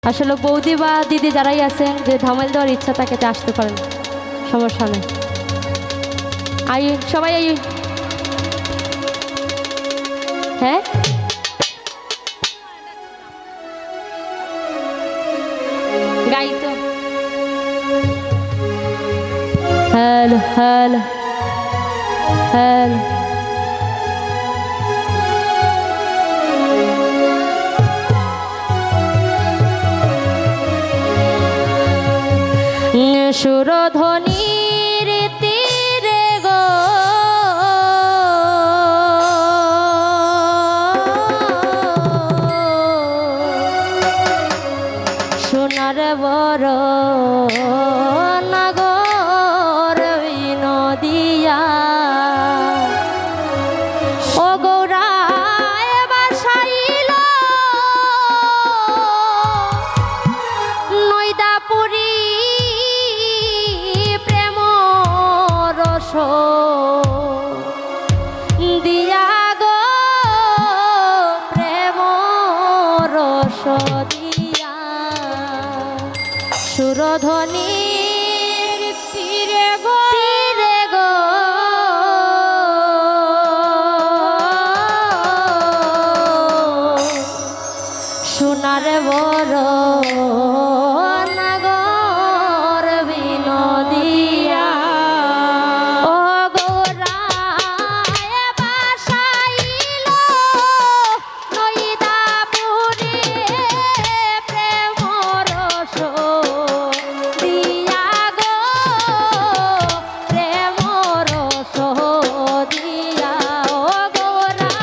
আসলে বৌদি বা দিদি যারাই আছেন যে ধামাইল দেওয়ার ইচ্ছা থাকে তে আসতে পারেন, সমস্যা নেই। আই সবাই আই। হ্যাঁ গাই তো। হ্যালো হ্যালো হ্যালো সুরধ্বনির তীরে গো সোনার বড় নাগর বিনোদিয়া ও গৌরায় বাসাইল নৈদাপুরী প্রেম রস দিয়া গো প্রেম রস দিয়া সুরধ্বনির তীরে গো তীরে গো সোনার বড় নাগর বিনোদিয়া ও গৌরায় বাসাইল নৈদাপুরী প্রেম রস দিয়া গো প্রেম রস দিয়া ও গৌরায়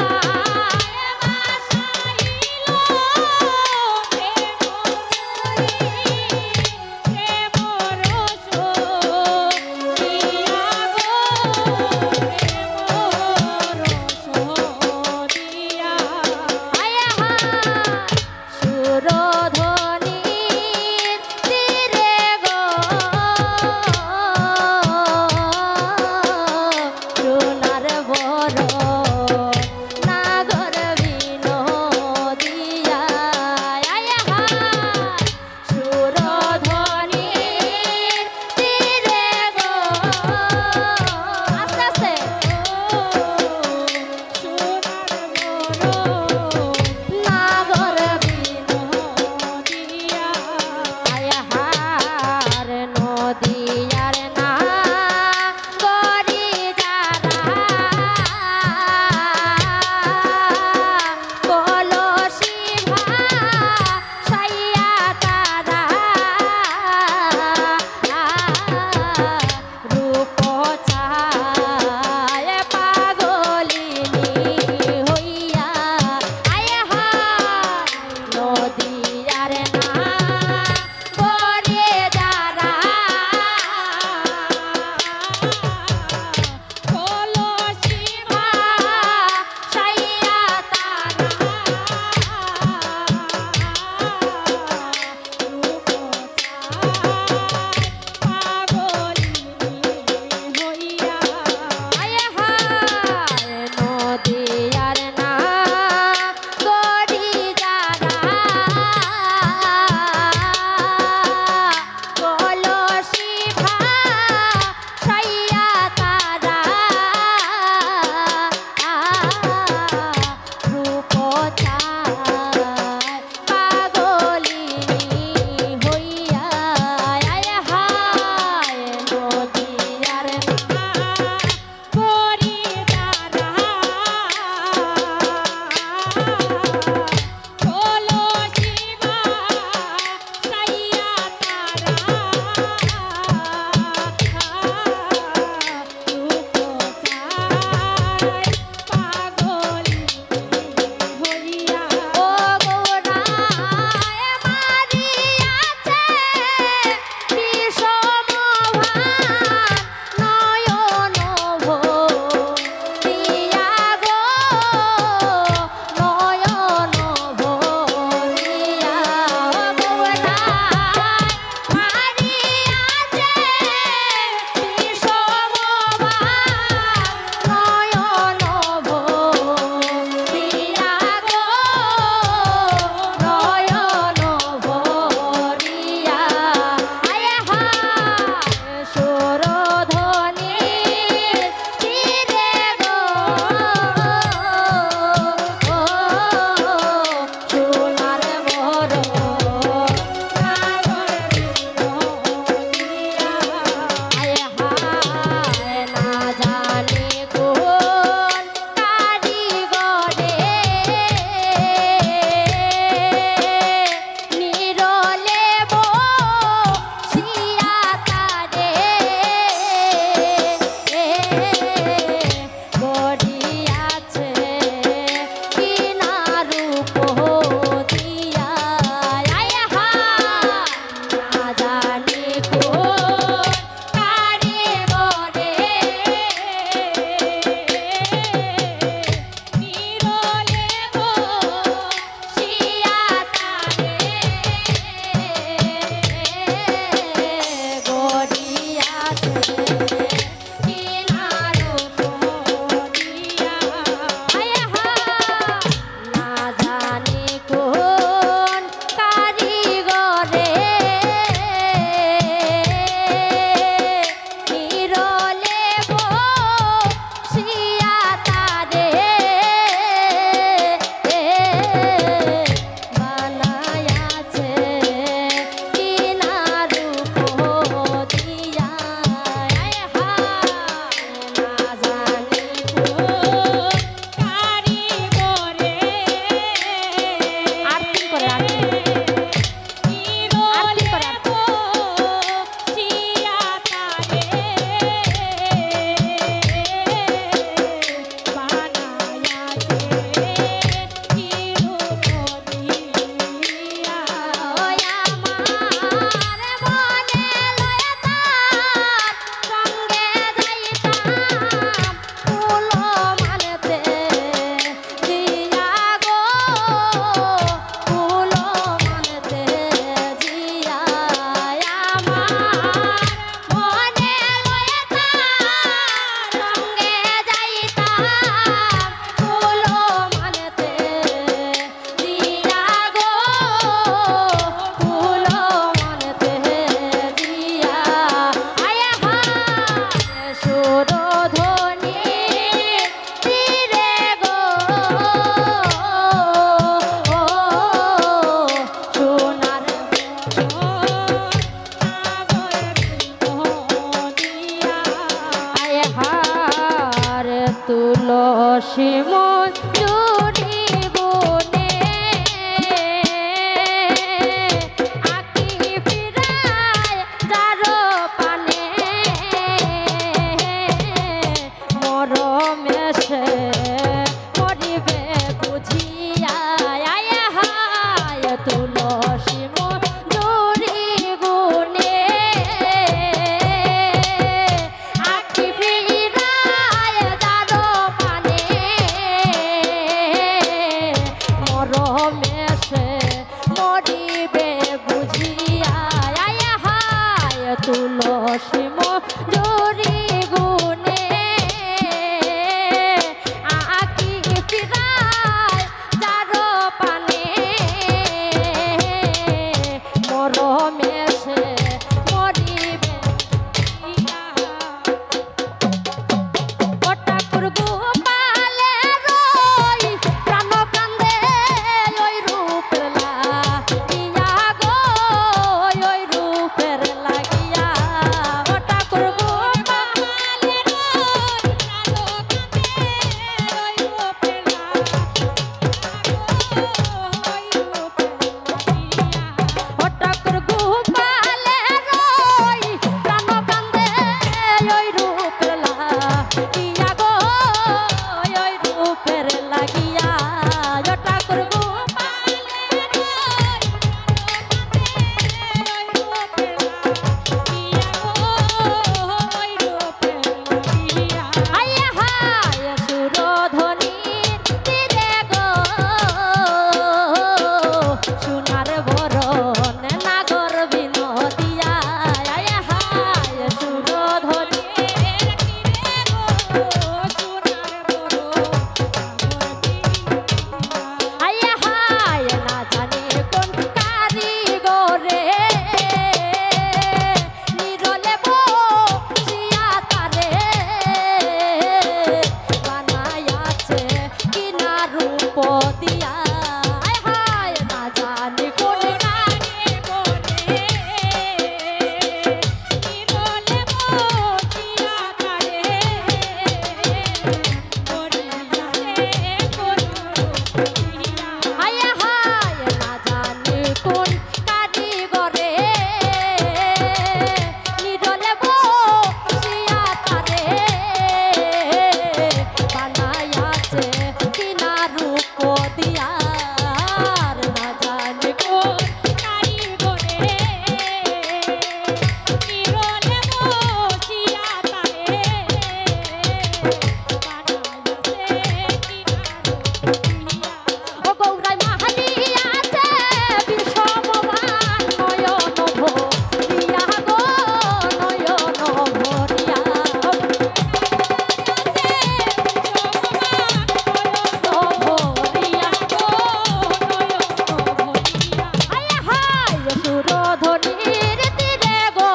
সুরধনির তীরে গো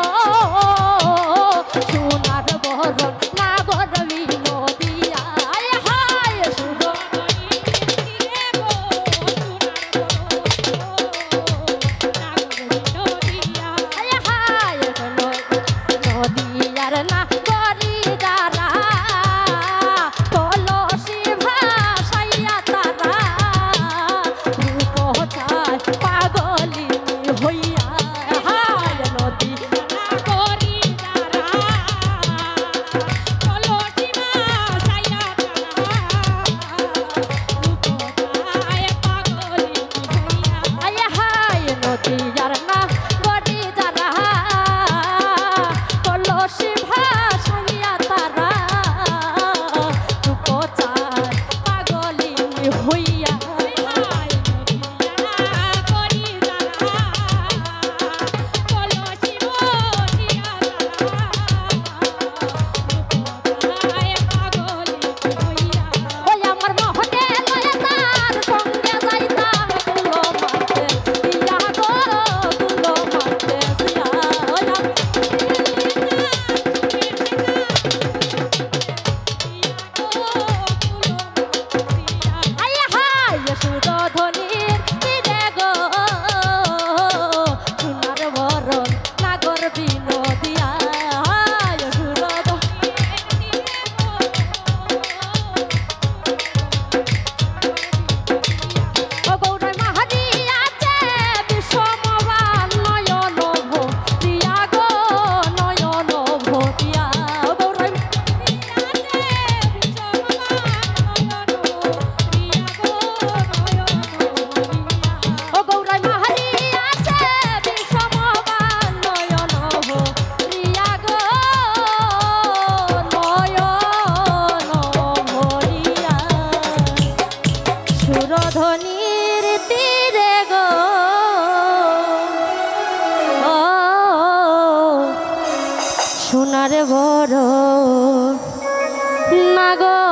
সোনার বরণ নাগর বিনোদিয়া আয় হায় সুরধনির তীরে গো আয় হায় নদিয়ার না গরি দ্বারা কলসি ভাসাইয়া তারা রূপ চায় পাগলি হইয়া হায় নদী গরি দ্বারা কলসি ভাসাইয়া তারা আয় হায় নদিয়ার না গরি দ্বারা কলসি ভাসাইয়া তারা রূপ চায় পাগলি হইয়া ওই আমার মহনে লয়ে তার সঙ্গে যাইতাম গুলো মারতে দিয়া গো গুলো মারতে দিয়া ওই আয় হায় সুরধনির তীরে গো সোনার বরণ নাগর বিনোদিয়া হায় সুরধনির তীরে গো ও গৌরাই মাহারি আছে বিষমবান নয়ন ভরিয়া গো নয়ন ভরিয়া ও গৌরাই ও গৌরাই মাহারি আছে বিষমবান নয়ন ভরিয়া গো নয়ন ভরিয়া সুরধনির তীরে গো সোনার বড় নাগর